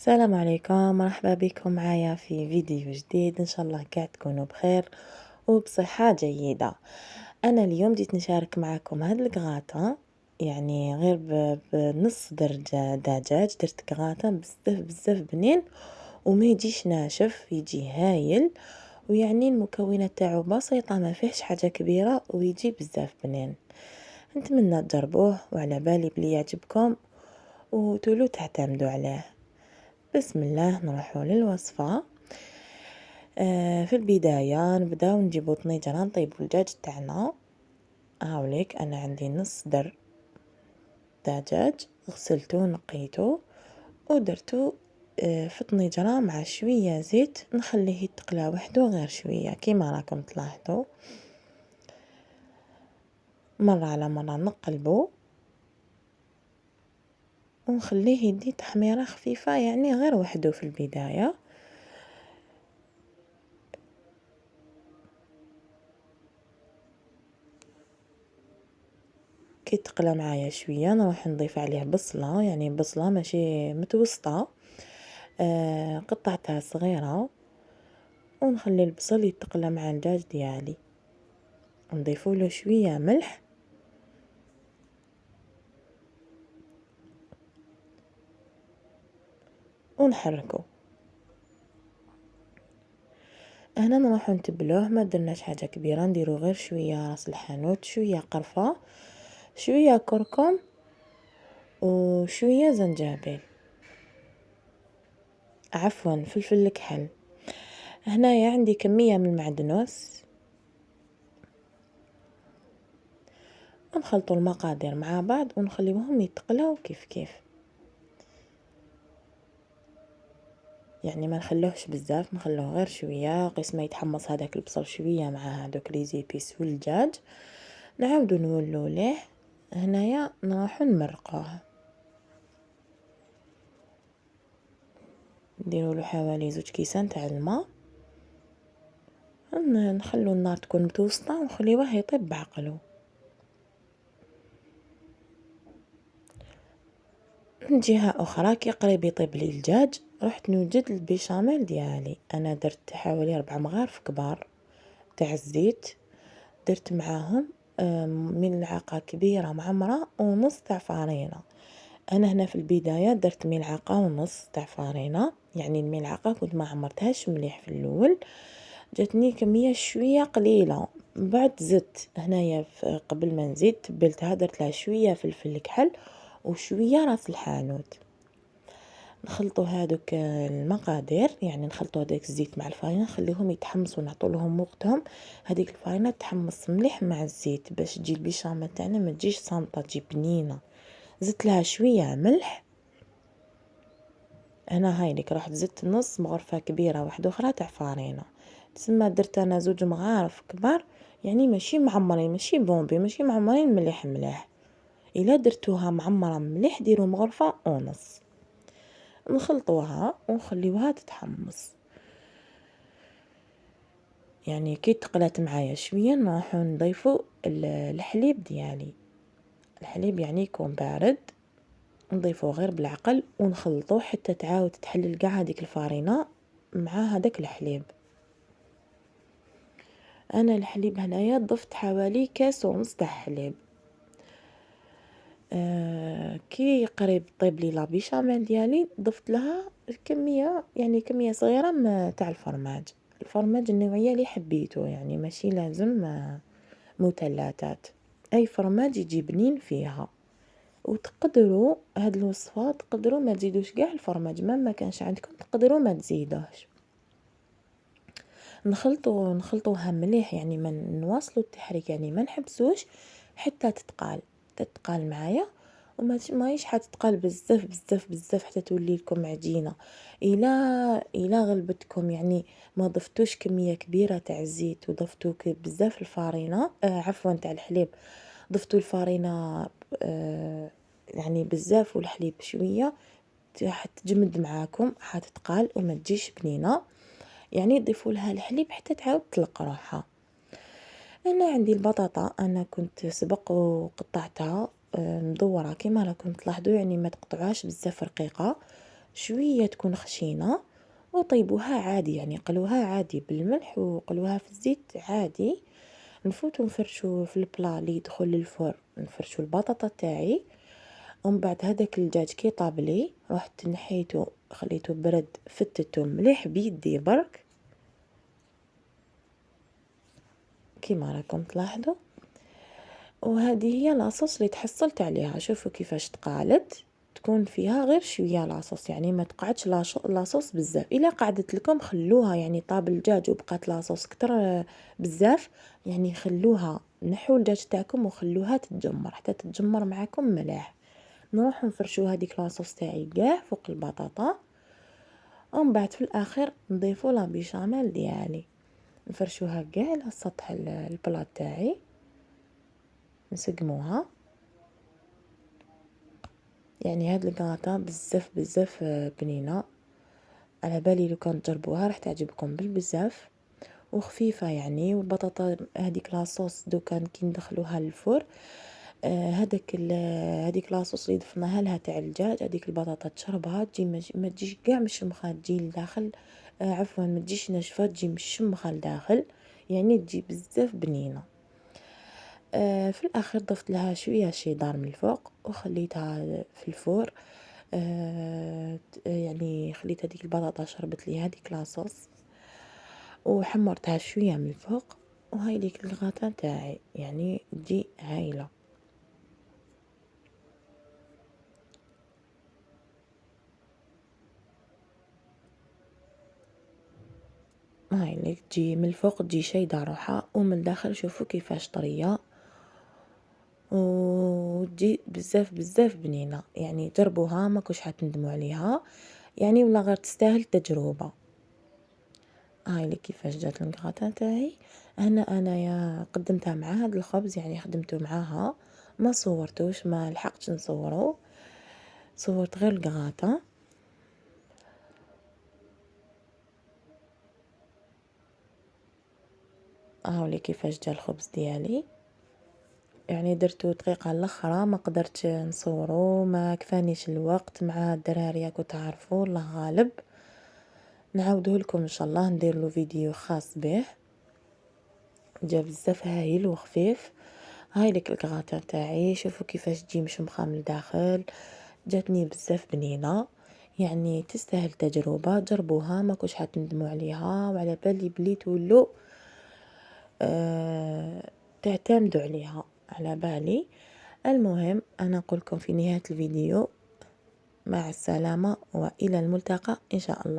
السلام عليكم، مرحبا بكم معايا في فيديو جديد. ان شاء الله قاعد تكونوا بخير وبصحة جيدة. انا اليوم جيت نشارك معكم هاد الكغاطة، يعني غير بنص درجة دجاج درت كغاطة بزاف بنين وما يجيش ناشف، يجي هايل. ويعني المكونات تاعو بسيطة، ما فيهش حاجة كبيرة ويجي بزاف بنين. نتمنى تجربوه وعلى بالي بلي يعجبكم وتولوا تعتمدوا عليه. بسم الله نروحوا للوصفة. في البداية نبداو نجيبو طنيجرة نطيبو الدجاج تاعنا. هاوليك انا عندي نص در دجاج غسلته نقيته ودرتو في طنيجرة مع شوية زيت، نخليه يتقلى وحده غير شوية كيما راكم تلاحظوا. مرة على مرة نقلبو ونخليه يدي تحميرة خفيفة، يعني غير وحده في البداية. كي تقلى معايا شويه نروح نضيف عليه بصله، يعني بصله ماشي متوسطه، قطعتها صغيره، ونخلي البصل يتقلى مع الدجاج ديالي. نضيفوا له شويه ملح ونحركه. هنا نروح نتبلوه، ما درناش حاجه كبيره، نديرو غير شويه راس الحانوت، شويه قرفه، شويه كركم وشويه زنجبيل، عفوا فلفل الكحل. هنايا عندي كميه من المعدنوس. نخلطوا المقادير مع بعض ونخليوهم يتقلاو كيف كيف، يعني ما نخلوهش بزاف، نخلوه غير شويه قيس ما يتحمص هذاك البصل شويه مع هذوك لي زيبيس والدجاج. نعاودو نولو ليه. هنايا نروحو نمرقوه، نديرو له حوالي 2 كيسان تاع الماء، نخلو النار تكون متوسطه ونخليوه يطيب بعقلو. من جهه اخرى كي قريب يطيب لي الدجاج رحت نوجد البيشاميل ديالي. انا درت حوالي 4 مغارف كبار تاع الزيت، درت معاهم ملعقه كبيره معمره ونص تاع فارينه. انا هنا في البدايه درت ملعقه ونص تاع فارينه، يعني الملعقه كنت ما عمرتهاش مليح في الاول، جاتني كميه شويه قليله. من بعد زدت هنايا قبل ما نزيد تبلتها، درت لها شويه فلفل كحل وشويه راس الحانوت. نخلطوا هذوك المقادير، يعني نخلطوا هذاك الزيت مع الفارينه، نخليهم يتحمصوا، نعطوا لهم وقتهم. هذيك الفارينه تحمص مليح مع الزيت باش تجي البيشاميل تاعنا ما تجيش صامته، تجي بنينه. زدت لها شويه ملح. انا هاي لك راح زدت نص مغرفه كبيره واحده اخرى تاع فارينه، تسمى درت انا 2 مغارف كبار، يعني ماشي معمرين، ماشي بومبي، ماشي معمرين مليح مليح. الا درتوها معمره مليح ديروا مغرفه ونص. نخلطوها ونخليوها تتحمص، يعني كي تقلات معايا شويه نروح نضيفوا الحليب ديالي. الحليب يعني يكون بارد، نضيفوه غير بالعقل ونخلطوه حتى تعاود تحلل كاع هذيك الفارينه مع هذاك الحليب. انا الحليب هنايا ضفت حوالي كاس ونص تاع حليب. كي قريب طيب لي لا بيشاميل ديالي ضفت لها كميه، يعني كميه صغيره تاع الفرماج النوعيه اللي حبيته، يعني ماشي لازم مثلثات، اي فرماج يجي بنين فيها. وتقدروا هاد الوصفه تقدروا ما تزيدوش كاع الفرماج، ما كانش عندكم تقدروا ما تزيدوش. نخلطوها مليح، يعني ما نواصلوا التحريك، يعني ما نحبسوش حتى تتقال معايا، وما ماهيش حتتقال بزاف بزاف بزاف حتى تولي لكم عجينه. الى غلبتكم، يعني ما ضفتوش كميه كبيره تاع الزيت وضفتوا بزاف الفارينه، عفوا تاع الحليب، ضفتوا الفارينه يعني بزاف والحليب شويه، حتجمد معاكم، حتتقال وما تجيش بنينه. يعني ضيفوا لها الحليب حتى تعاود تطلق روحها. انا عندي البطاطا، انا كنت سبق وقطعتها مدوره كما راكم تلاحظوا، يعني ما تقطعوهاش بزاف رقيقه، شوية تكون خشينة، وطيبوها عادي يعني قلوها عادي بالملح وقلوها في الزيت عادي. نفوتو نفرشو في البلا لي يدخل للفرن، نفرشو البطاطا تاعي، ومن بعد هداك الدجاج كي طابلي رحت نحيتو خليتو برد، فتتو مليح بيدي برك كيما راكم تلاحظوا. وهذه هي لاصوص اللي تحصلت عليها. شوفوا كيفاش تقالت، تكون فيها غير شويه لاصوص، يعني ما تقعدش لاصوص بزاف. الا قعدت لكم خلوها، يعني طاب الدجاج وبقات لاصوص كتر بزاف، يعني خلوها، نحوا الدجاج تاعكم وخلوها تتجمر حتى تتجمر معاكم ملاح. نروح نفرشو هذيك لاصوص تاعي كاع فوق البطاطا، ومن بعد في الاخر نضيفو لا بيشاميل ديالي، نفرشوها كاع على سطح البلاط تاعي، نسقموها. يعني هاد الكراطة بزاف بزاف بنينة، على بالي لو كان تجربوها راح تعجبكم بالبزاف، وخفيفة يعني. والبطاطا هذيك لاصوص دو كان كي ندخلوها للفور، هذيك لاصوص اللي ضفناها لها تاع الدجاج، هذيك البطاطا تشربها تجي ما تجيش كاع مشمخه، تجي لداخل عفوا ما تجيش ناشفه، تجي مشمخه لداخل، يعني تجي بزاف بنينه. في الاخير ضفت لها شويه شيدار من الفوق وخليتها في الفور. يعني خليت هذيك البطاطا شربت لي هذيك لاصوص، وحمرتها شويه من الفوق، وهاي ليك الغطا تاعي يعني تجي هايله. هاي ليك تجي من الفوق تجي شايدة روحها، ومن الداخل شوفوا كيفاش طرية، وتجي بزاف بزاف بنينة. يعني جربوها ما كوش حتندموا عليها يعني، ولا غير تستاهل تجربة. هاي لي كيفاش جات الكغاتان تاعي. هنا انايا قدمتها مع هذا الخبز، يعني خدمته معاها، ما صورتوش، ما لحقتش نصوره، صورت غير الكغاتان. هاولي كيفاش جا الخبز ديالي، يعني درتو دقيقة الاخرى ما قدرتش نصورو، ما كفانيش الوقت مع الدراري راكو تعرفوا الله غالب. نعاوده لكم ان شاء الله، ندير له فيديو خاص به. جا بزاف هايل وخفيف. هاي لك الكغاتان تاعي، شوفوا كيفاش تجي مشمخه من الداخل، جاتني بزاف بنينه، يعني تستاهل تجربه. جربوها ما كوش حتندموا عليها، وعلى بالي بلي تولوا تعتمدوا عليها على بالي. المهم انا نقولكم في نهايه الفيديو مع السلامه والى الملتقى ان شاء الله.